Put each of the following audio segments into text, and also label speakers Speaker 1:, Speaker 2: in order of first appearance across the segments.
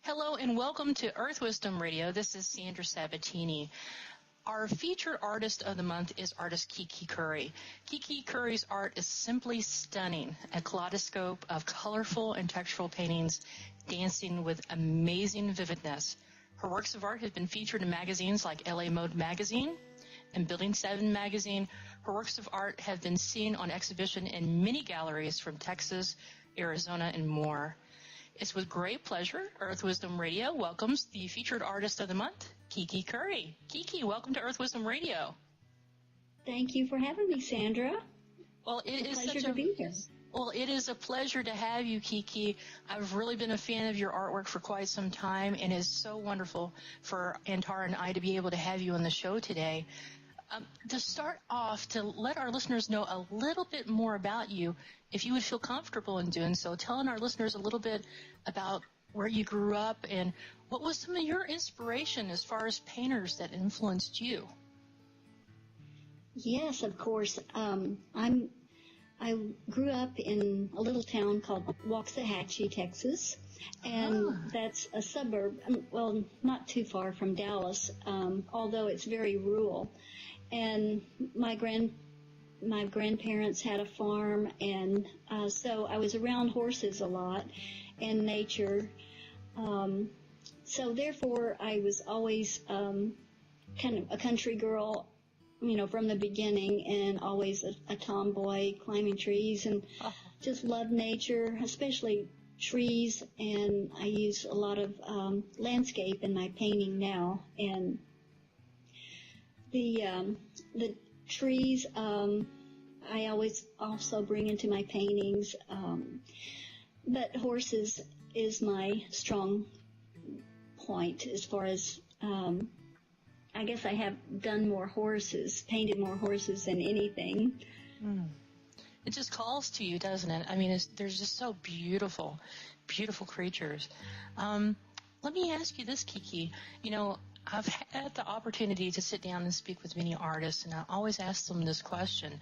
Speaker 1: Hello and welcome to Earth Wisdom Radio. This is Sandra Sabatini. Our featured artist of the month is artist Kiki Curry. Kiki Curry's art is simply stunning, a kaleidoscope of colorful and textural paintings dancing with amazing vividness. Her works of art have been featured in magazines like LA Mode Magazine and Building 7 Magazine. Her works of art have been seen on exhibition in many galleries from Texas, Arizona, and more. It's with great pleasure Earth Wisdom Radio welcomes the featured artist of the month, Kiki Curry. Kiki, welcome to Earth Wisdom Radio.
Speaker 2: Thank you for having me, Sandra.
Speaker 1: Well, it's
Speaker 2: a pleasure to be here.
Speaker 1: Well, it is a pleasure to have you, Kiki. I've really been a fan of your artwork for quite some time, and it's so wonderful for Antara and I to be able to have you on the show today. To start off, to let our listeners know a little bit more about you, if you would feel comfortable in doing so, telling our listeners a little bit about where you grew up and what was some of your inspiration as far as painters that influenced you.
Speaker 2: Yes, of course. I grew up in a little town called Waxahachie, Texas, and that's a suburb, well, not too far from Dallas, although it's very rural. And my grandparents had a farm, and so I was around horses a lot and nature. So therefore, I was always kind of a country girl, from the beginning, and always a tomboy, climbing trees, and just loved nature, especially trees. And I use a lot of landscape in my painting now, and the trees I always also bring into my paintings, but horses is my strong point as far as I guess I have done more horses, painted more horses than anything.
Speaker 1: It just calls to you, doesn't it? I mean, they're just so beautiful, beautiful creatures. Let me ask you this, Kiki. I've had the opportunity to sit down and speak with many artists, and I always ask them this question.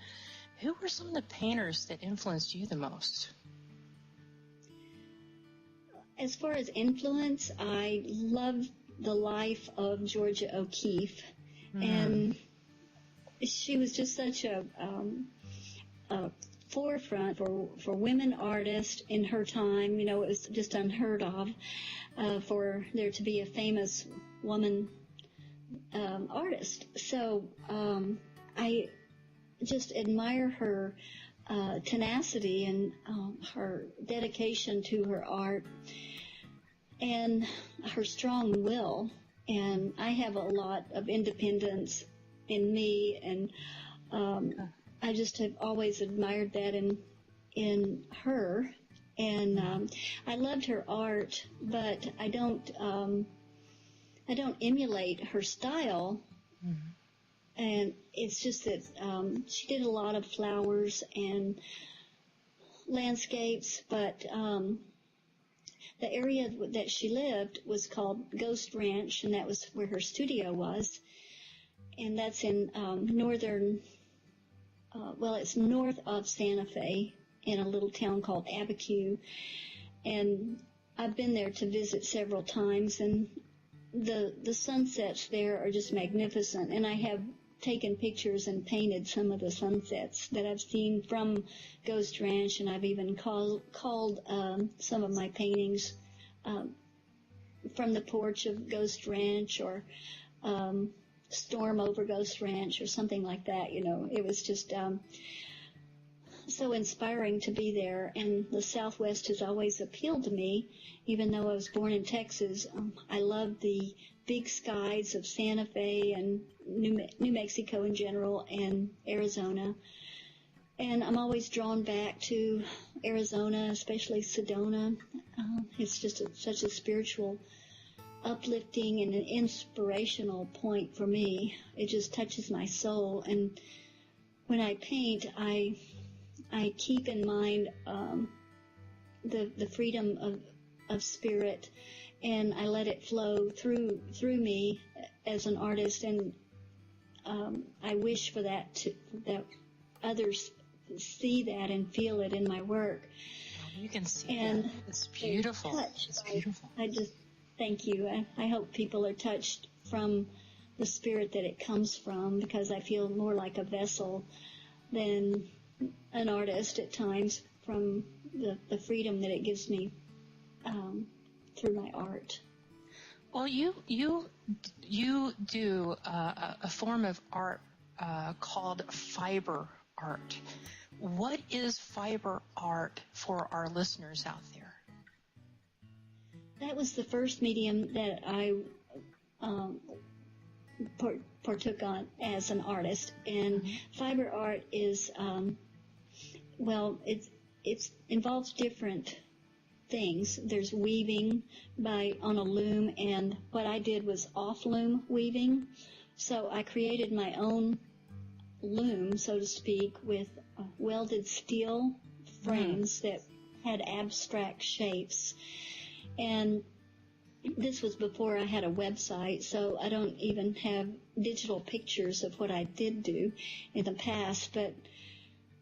Speaker 1: Who were some of the painters that influenced you the most?
Speaker 2: As far as influence, I love the life of Georgia O'Keeffe, and she was just such a forefront for women artists in her time. It was just unheard of for there to be a famous woman artist. So I just admire her tenacity and her dedication to her art and her strong will. And I have a lot of independence in me, and I just have always admired that in her. And I loved her art, but I don't emulate her style. And it's just that she did a lot of flowers and landscapes, but the area that she lived was called Ghost Ranch, and that was where her studio was. And that's in it's north of Santa Fe in a little town called Abiquiu. And I've been there to visit several times, and the sunsets there are just magnificent. And I have taken pictures and painted some of the sunsets that I've seen from Ghost Ranch, and I've even called some of my paintings from the porch of Ghost Ranch, or Storm over Ghost Ranch, or something like that. It was just so inspiring to be there. And the Southwest has always appealed to me, even though I was born in Texas. I love the big skies of Santa Fe and New Mexico in general, and Arizona. And I'm always drawn back to Arizona, especially Sedona. It's just such a spiritual, uplifting, and an inspirational point for me. It just touches my soul. And when I paint, I keep in mind the freedom of spirit, and I let it flow through me as an artist. And I wish for that others see that and feel it in my work.
Speaker 1: You can see that. It's beautiful.
Speaker 2: Touched
Speaker 1: it's beautiful.
Speaker 2: I Thank you. I hope people are touched from the spirit that it comes from, because I feel more like a vessel than an artist at times, from the freedom that it gives me through my art.
Speaker 1: Well, you do a form of art called fiber art. What is fiber art for our listeners out there?
Speaker 2: That was the first medium that I partook on as an artist, and fiber art is it involves different things. There's weaving on a loom, and what I did was off-loom weaving. So I created my own loom, so to speak, with welded steel frames that had abstract shapes. And this was before I had a website, so I don't even have digital pictures of what I did do in the past, but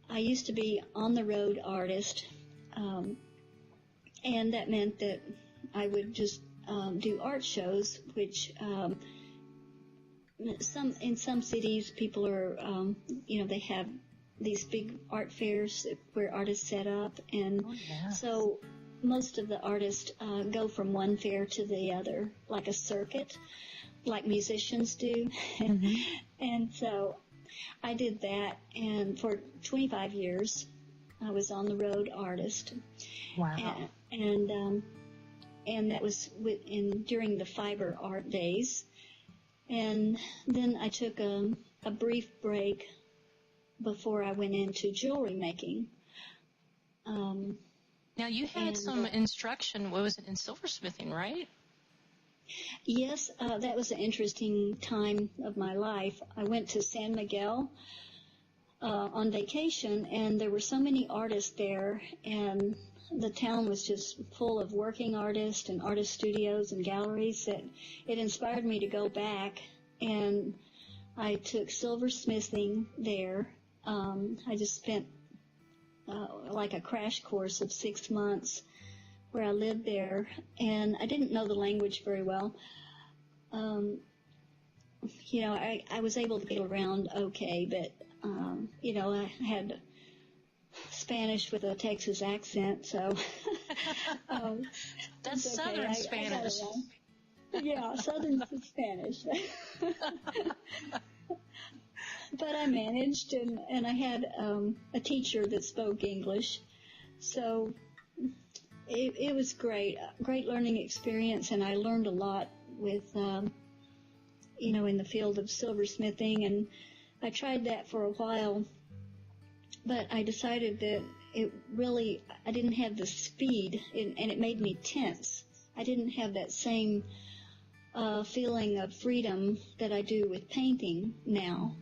Speaker 2: I used to be on-the-road artist, and that meant that I would just do art shows, which in some cities people are, they have these big art fairs where artists set up, and so most of the artists go from one fair to the other, like a circuit, like musicians do. And so I did that, and for 25 years I was on the road artist.
Speaker 1: Wow.
Speaker 2: And that was during the fiber art days. And then I took a brief break before I went into jewelry making.
Speaker 1: Now, you had some instruction, what was it, in silversmithing, right?
Speaker 2: Yes, that was an interesting time of my life. I went to San Miguel on vacation, and there were so many artists there, and the town was just full of working artists and artist studios and galleries that it inspired me to go back, and I took silversmithing there. I just spent like a crash course of 6 months where I lived there, and I didn't know the language very well. I was able to get around okay, but, I had Spanish with a Texas accent, so.
Speaker 1: That's okay. Southern Spanish.
Speaker 2: Yeah, Southern Spanish. But I managed, and I had a teacher that spoke English, so it was great learning experience, and I learned a lot with, in the field of silversmithing, and I tried that for a while, but I decided that I didn't have the speed, and it made me tense. I didn't have that same feeling of freedom that I do with painting now.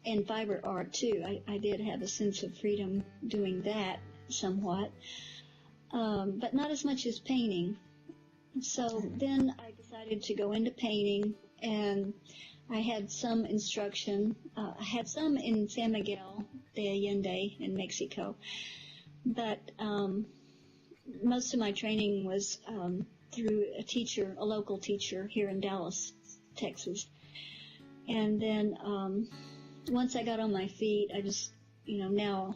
Speaker 2: And fiber art too. I did have a sense of freedom doing that somewhat, but not as much as painting. So then I decided to go into painting, and I had some instruction. I had some in San Miguel de Allende in Mexico, but most of my training was through a local teacher here in Dallas, Texas. And then once I got on my feet, I just, now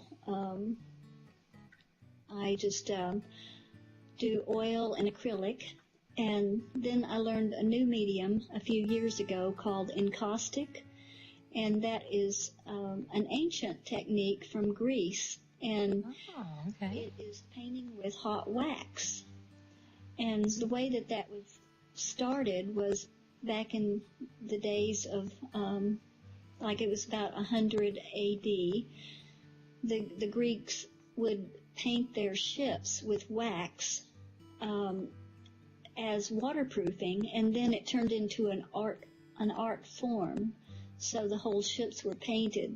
Speaker 2: I just do oil and acrylic. And then I learned a new medium a few years ago called encaustic, and that is an ancient technique from Greece, and it is painting with hot wax. And the way that was started was back in the days of, it was about 100 A.D., the Greeks would paint their ships with wax as waterproofing, and then it turned into an art form. So the whole ships were painted,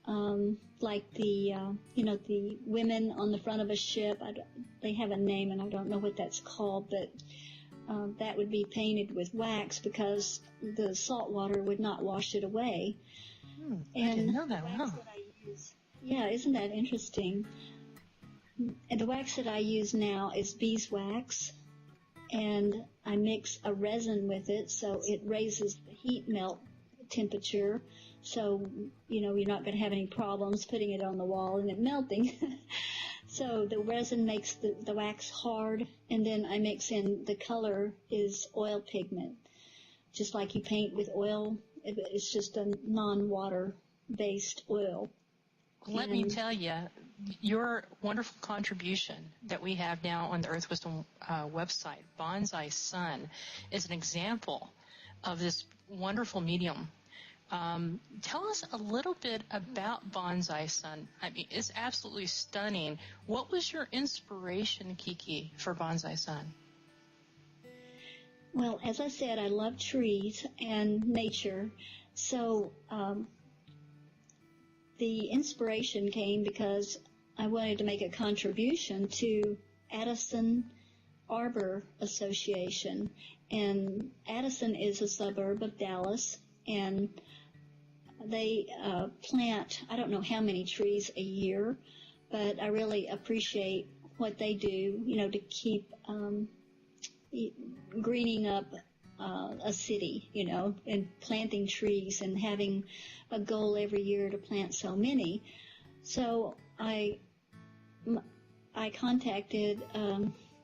Speaker 2: like the women on the front of a ship. They have a name, and I don't know what that's called, but that would be painted with wax because the salt water would not wash it away.
Speaker 1: I didn't know that. Wow.
Speaker 2: Yeah, isn't that interesting? And the wax that I use now is beeswax, and I mix a resin with it so it raises the heat melt temperature. So, you're not going to have any problems putting it on the wall and it melting. So the resin makes the wax hard, and then I mix in the color is oil pigment. Just like you paint with oil, it's just a non-water based oil.
Speaker 1: Let me tell you, your wonderful contribution that we have now on the Earth Wisdom website, Bonsai Sun, is an example of this wonderful medium. Tell us a little bit about Bonsai Sun. I mean, it's absolutely stunning. What was your inspiration, Kiki, for Bonsai Sun?
Speaker 2: Well, as I said, I love trees and nature. So the inspiration came because I wanted to make a contribution to Addison Arbor Association. And Addison is a suburb of Dallas, and they plant, I don't know how many trees a year, but I really appreciate what they do, to keep greening up a city, and planting trees and having a goal every year to plant so many. So I contacted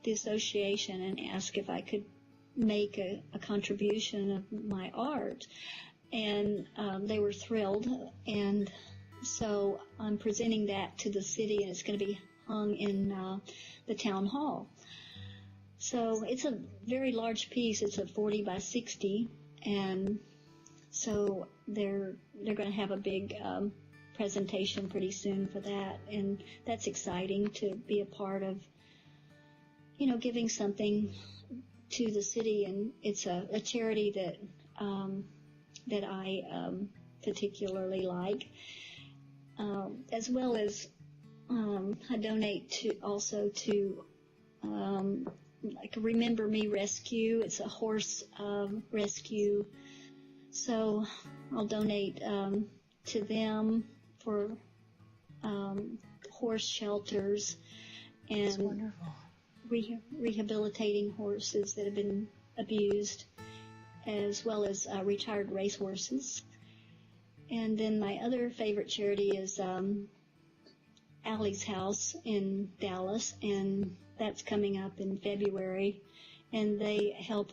Speaker 2: the association and asked if I could make a contribution of my art. And they were thrilled, and so I'm presenting that to the city, and it's going to be hung in the town hall. So it's a very large piece. It's a 40 by 60, and so they're going to have a big presentation pretty soon for that, and that's exciting to be a part of, giving something to the city, and it's a charity that I particularly like, as well as I donate to like Remember Me Rescue. It's a horse rescue, so I'll donate to them for horse shelters and rehabilitating horses that have been abused, as well as retired racehorses. And then my other favorite charity is Allie's House in Dallas, and that's coming up in February. And they help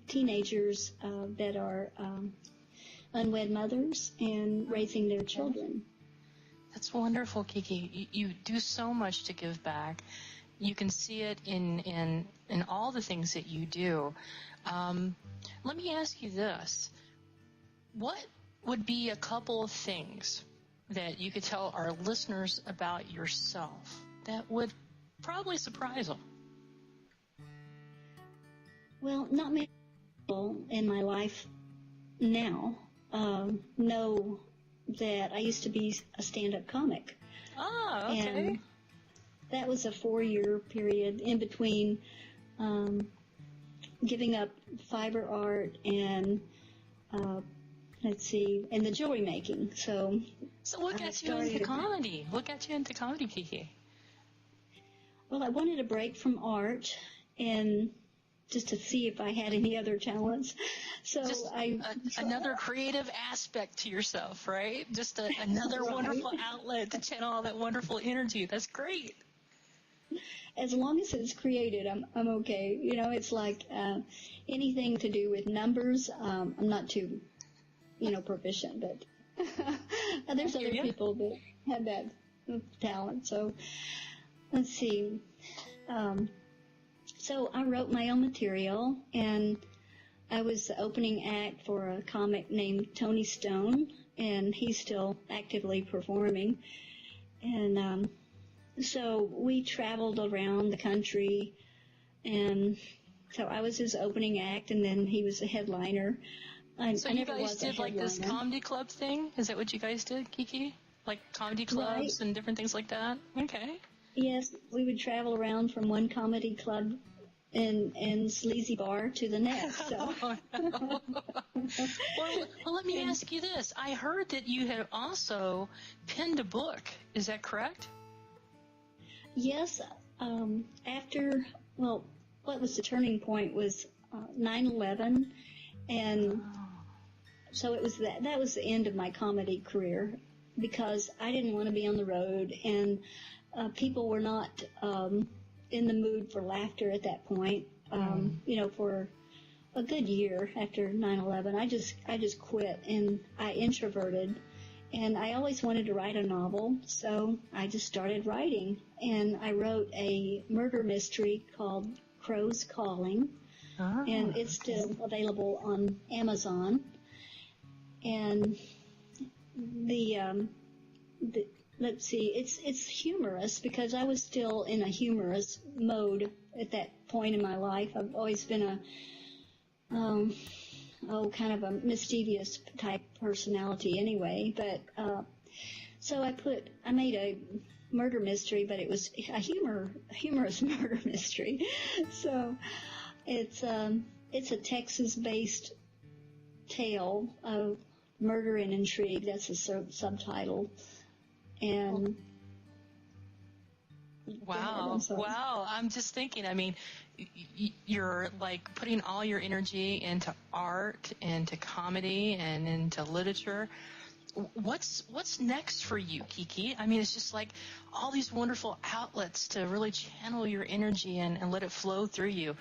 Speaker 2: teenagers that are unwed mothers and raising their children.
Speaker 1: That's wonderful, Kiki. You do so much to give back. You can see it in all the things that you do. Let me ask you this. What would be a couple of things that you could tell our listeners about yourself that would probably surprise them?
Speaker 2: Well, not many people in my life now know that I used to be a stand-up comic.
Speaker 1: Oh, okay.
Speaker 2: And that was a 4-year period in between giving up fiber art and and the jewelry making. So
Speaker 1: what got you into comedy? What got you into comedy, Kiki?
Speaker 2: Well, I wanted a break from art and just to see if I had any other talents. So
Speaker 1: another creative aspect to yourself, right? Just another wonderful outlet to channel all that wonderful energy. That's great.
Speaker 2: As long as it's created, I'm okay. It's like anything to do with numbers. I'm not too, proficient, but there's other people that have that talent. So let's see. So I wrote my own material, and I was the opening act for a comic named Tony Stone, and he's still actively performing. And so we traveled around the country, and so I was his opening act, and then he was a headliner.
Speaker 1: So you guys did like this comedy club thing? Is that what you guys did, Kiki? Like comedy clubs and different things like that? Okay.
Speaker 2: Yes, we would travel around from one comedy club and sleazy bar to the next. So.
Speaker 1: Oh, no. well, let me ask you this. I heard that you had also penned a book. Is that correct?
Speaker 2: Yes. After well, what was the turning point was 9/11, and so it was that was the end of my comedy career, because I didn't want to be on the road, and people were not in the mood for laughter at that point. For a good year after 9/11, I just quit, and I introverted, and I always wanted to write a novel, so I just started writing, and I wrote a murder mystery called Crow's Calling, and it's still available on Amazon. And let's see, it's humorous, because I was still in a humorous mode at that point in my life. I've always been a kind of a mischievous type personality anyway. But so I made a murder mystery, but it was a humorous murder mystery. So it's a Texas-based tale of murder and intrigue. That's the subtitle. And
Speaker 1: wow! I'm just thinking. I mean, you're like putting all your energy into art, into comedy, and into literature. What's next for you, Kiki? I mean, it's just like all these wonderful outlets to really channel your energy and let it flow through you.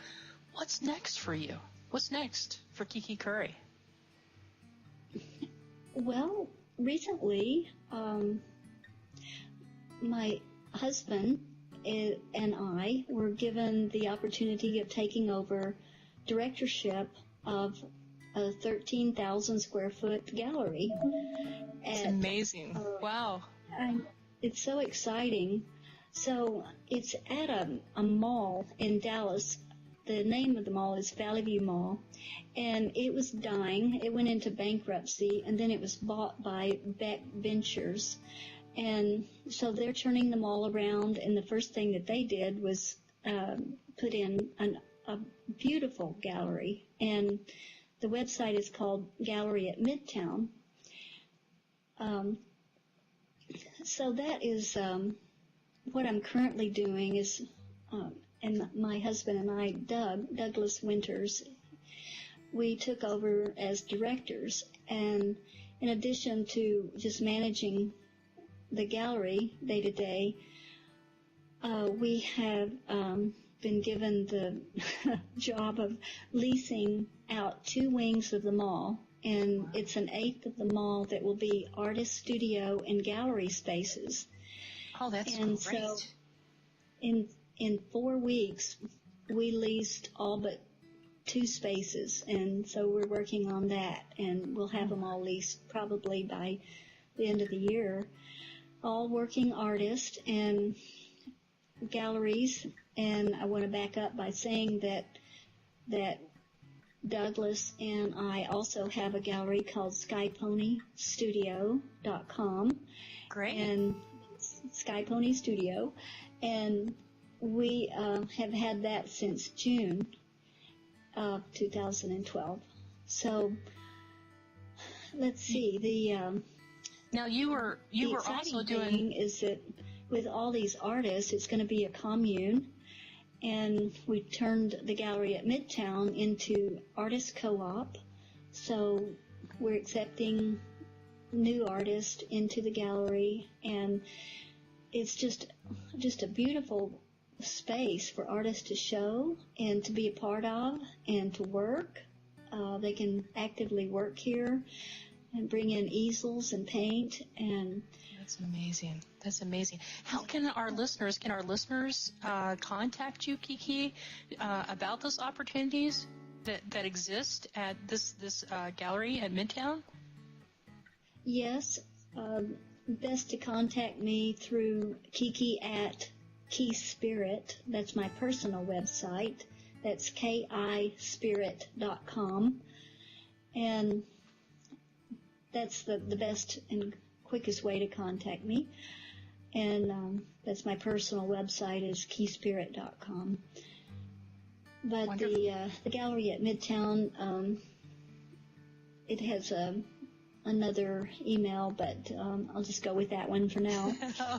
Speaker 1: What's next for you? What's next for Kiki Curry?
Speaker 2: Well, recently, my husband and I were given the opportunity of taking over directorship of a 13,000 square foot gallery.
Speaker 1: It's amazing. Wow.
Speaker 2: It's so exciting. So it's at a mall in Dallas. The name of the mall is Valley View Mall, and it was dying. It went into bankruptcy, and then it was bought by Beck Ventures. And so they're turning the mall around, and the first thing that they did was put in a beautiful gallery, and the website is called Gallery at Midtown. So that is what I'm currently doing is, and my husband and I, Douglas Winters, we took over as directors, and in addition to just managing the gallery day to day, we have been given the job of leasing out 2 wings of the mall, and it's an eighth of the mall that will be artist studio and gallery spaces.
Speaker 1: Oh, that's
Speaker 2: and
Speaker 1: great.
Speaker 2: So in 4 weeks, we leased all but 2 spaces, and so we're working on that, and we'll have them all leased probably by the end of the year. All working artists and galleries, and I want to back up by saying that Douglas and I also have a gallery called SkyPonyStudio.com.
Speaker 1: Great.
Speaker 2: And Sky Pony Studio, and we have had that since June of 2012. So let's see.
Speaker 1: Now you were also doing
Speaker 2: is that with all these artists, it's going to be a commune, and we turned the gallery at Midtown into artist co-op. So we're accepting new artists into the gallery, and it's just a beautiful space for artists to show and to be a part of and to work. They can actively work here and bring in easels and paint. And
Speaker 1: that's amazing. That's amazing. How can our listeners contact you, Kiki, about those opportunities that exist at this gallery at Midtown?
Speaker 2: Yes, best to contact me through Kiki at KeySpirit. That's my personal website. That's kispirit.com. And that's the best and quickest way to contact me. And that's my personal website is keyspirit.com. But the gallery at Midtown, it has another email, but I'll just go with that one for now.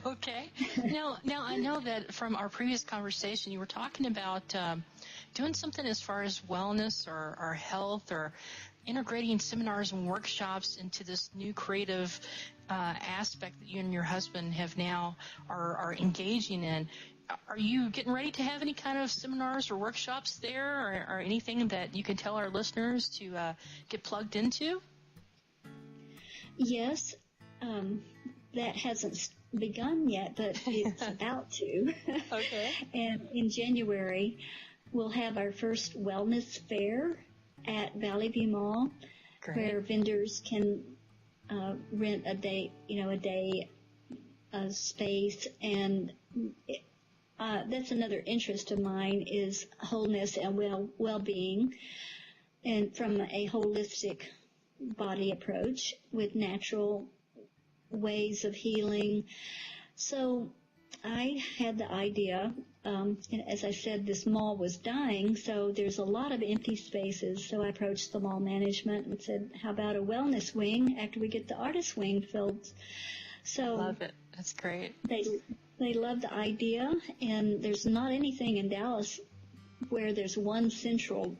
Speaker 1: Okay. Now I know that from our previous conversation, you were talking about doing something as far as wellness or health or integrating seminars and workshops into this new creative aspect that you and your husband have now are engaging in. Are you getting ready to have any kind of seminars or workshops there, or anything that you can tell our listeners to get plugged into?
Speaker 2: Yes, that hasn't begun yet, but it's about to.
Speaker 1: Okay.
Speaker 2: And in January, we'll have our first wellness fair at Valley View Mall,
Speaker 1: Great.
Speaker 2: where vendors can rent a day space, and that's another interest of mine is wholeness and well-being, and from a holistic body approach with natural ways of healing. So I had the idea, and as I said, this mall was dying, so there's a lot of empty spaces. So I approached the mall management and said, how about a wellness wing after we get the artist wing filled? So
Speaker 1: Love it. That's great.
Speaker 2: They love the idea, and there's not anything in Dallas where there's one central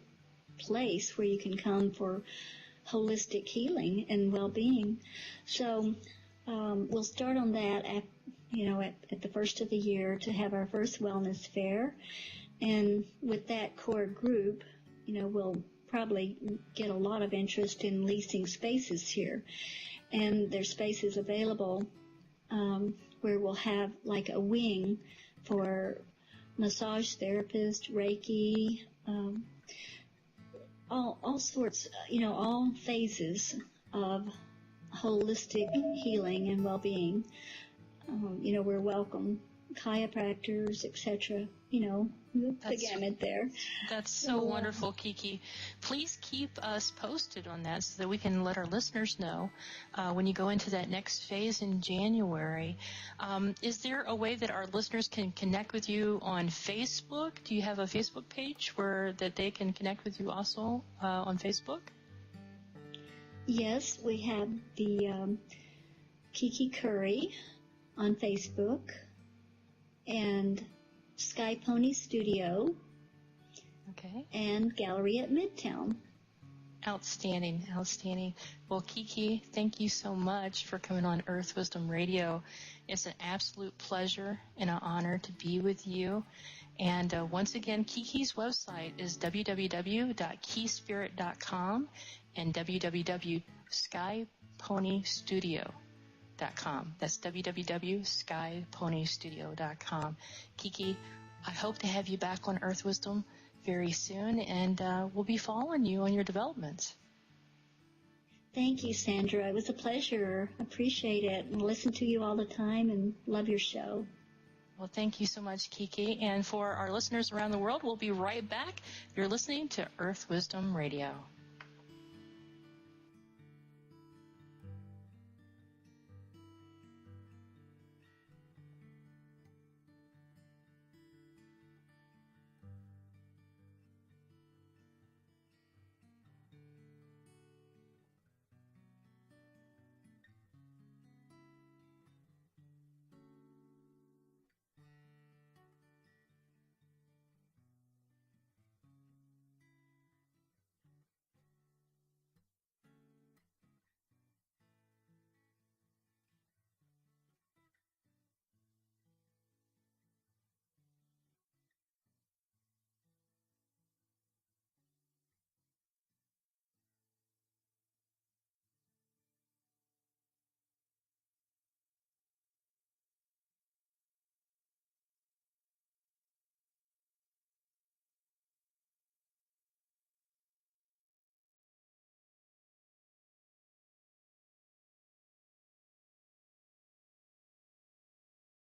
Speaker 2: place where you can come for holistic healing and well-being. So we'll start on that at the first of the year to have our first wellness fair. And with that core group, we'll probably get a lot of interest in leasing spaces here. And there's spaces available where we'll have like a wing for massage therapist, Reiki, all sorts, all phases of holistic healing and well-being. We're welcome, chiropractors, etc. The gamut there.
Speaker 1: That's so wonderful, Kiki. Please keep us posted on that so that we can let our listeners know when you go into that next phase in January. Is there a way that our listeners can connect with you on Facebook? Do you have a Facebook page that they can connect with you also on Facebook?
Speaker 2: Yes, we have the Kiki Curry on Facebook and Sky Pony Studio,
Speaker 1: okay,
Speaker 2: and Gallery at Midtown.
Speaker 1: Outstanding. Well, Kiki, thank you so much for coming on Earth Wisdom Radio. It's an absolute pleasure and an honor to be with you. And once again, Kiki's website is www.keyspirit.com and www.skyponystudio.com. That's www.skyponystudio.com. Kiki, I hope to have you back on Earth Wisdom very soon, and we'll be following you on your developments.
Speaker 2: Thank you, Sandra. It was a pleasure. Appreciate it, and listen to you all the time and love your show.
Speaker 1: Well, thank you so much, Kiki. And for our listeners around the world, we'll be right back. You're listening to Earth Wisdom Radio.